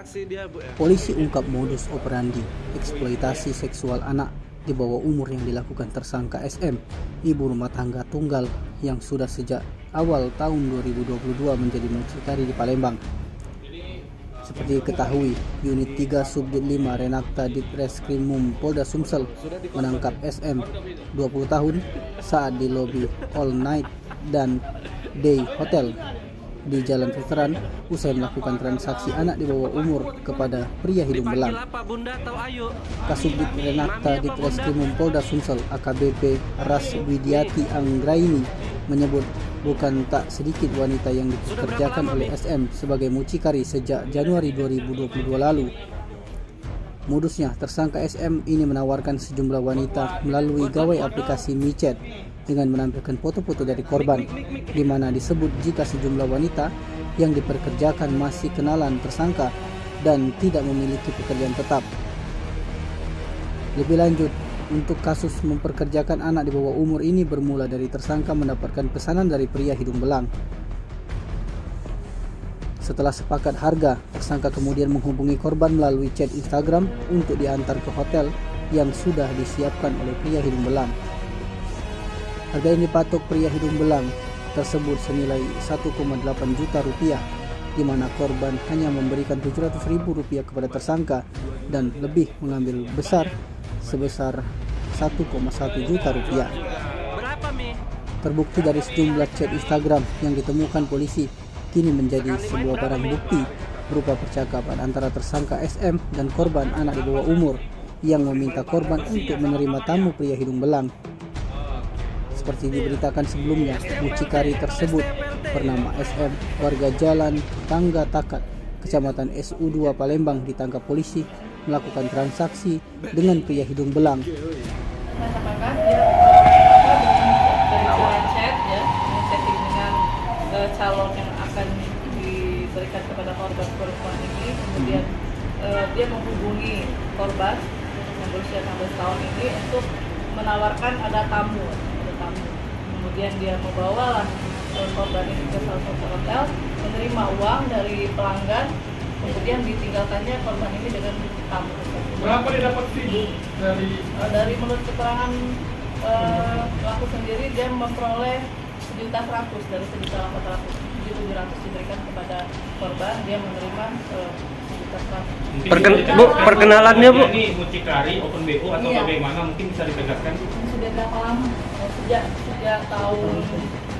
transaksi dia, Bu, ya? Polisi ungkap modus operandi eksploitasi seksual anak di bawah umur yang dilakukan tersangka SM, ibu rumah tangga tunggal yang sudah sejak awal tahun 2022 menjadi mucikari di Palembang. Seperti diketahui, Unit 3 Subdit 5 Renakta Ditreskrimum Polda Sumsel menangkap SM 20 tahun saat di lobi All Night dan Day Hotel di Jalan Veteran usai melakukan transaksi anak di bawah umur kepada pria hidung belang. Kasubdit Renakta Ditreskrimum Polda Sumsel AKBP Ras Widiati Anggraini menyebut bukan tak sedikit wanita yang dipekerjakan oleh SM sebagai mucikari sejak Januari 2022 lalu. Modusnya, tersangka SM ini menawarkan sejumlah wanita melalui gawai aplikasi micet dengan menampilkan foto-foto dari korban, di mana disebut jika sejumlah wanita yang diperkerjakan masih kenalan tersangka dan tidak memiliki pekerjaan tetap. Lebih lanjut, untuk kasus memperkerjakan anak di bawah umur ini bermula dari tersangka mendapatkan pesanan dari pria hidung belang. Setelah sepakat harga, tersangka kemudian menghubungi korban melalui chat Instagram untuk diantar ke hotel yang sudah disiapkan oleh pria hidung belang. Harga yang dipatok pria hidung belang tersebut senilai 1,8 juta rupiah, di mana korban hanya memberikan 700.000 rupiah kepada tersangka dan lebih mengambil besar sebesar 1,1 juta rupiah. Terbukti dari sejumlah chat Instagram yang ditemukan polisi, kini menjadi sebuah barang bukti berupa percakapan antara tersangka SM dan korban anak di bawah umur yang meminta korban untuk menerima tamu pria hidung belang. Seperti diberitakan sebelumnya, mucikari tersebut bernama SM, warga Jalan Tangga Takat, Kecamatan SU2 Palembang, ditangkap polisi melakukan transaksi dengan pria hidung belang. Apakah dia dari chat ya, chatting dengan calon yang akan diberikan kepada korban perempuan ini, kemudian dia menghubungi korban yang berusia 16 tahun ini untuk menawarkan ada tamu. Kemudian dia membawalah korban ini ke salah satu hotel, menerima uang dari pelanggan, kemudian ditinggalkannya korban ini dengan tamu. Berapa dia dapat fee dari menurut keterangan pelaku sendiri, dia memperoleh 1.100.000 dari 1.800.000, 1.700 diberikan kepada korban, dia menerima 1.100.000. Bu, perkenalannya, Bu? Ini mucikari, open BO atau bagaimana, mungkin bisa ditegaskan? Sudah berapa lama? Sejak tahun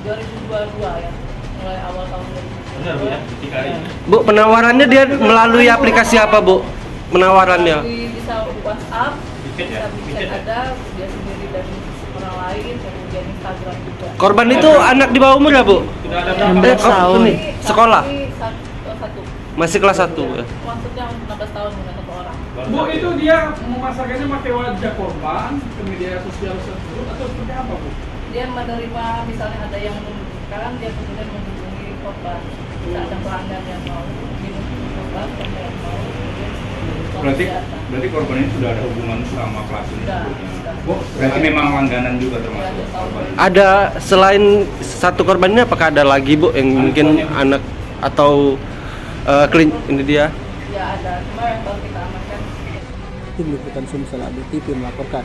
2022 ya, mulai awal tahun 2022. Benar, Bu, ya, mucikari. Bu, penawarannya dia melalui aplikasi apa, Bu? Penawarannya? Bisa WhatsApp, bisa ada dia sendiri dan orang lain, kemudian Instagram juga. Korban itu anak di bawah umur ya, Bu? Sudah ada berapa tahun nih. Sekolah? Satu. Masih kelas 1 ya? Maksudnya 16 tahun dengan satu orang. Bu, itu dia memasarkannya pakai wajah korban ke media sosial tersebut atau seperti apa, Bu? Dia menerima, misalnya ada yang membutuhkan, dia kemudian menghubungi korban. Bisa ada pelanggan yang mau, korban yang mau. Berarti korban ini sudah ada hubungan sama pelaku ini sebelumnya. Bu, Berarti memang langganan juga termasuk korban. Ada selain satu korban ini, apakah ada lagi, Bu, yang mungkin anak atau ini dia? Ya ada, cuma yang baru kita amankan. Tim Liputan Sumsel ABTV melaporkan.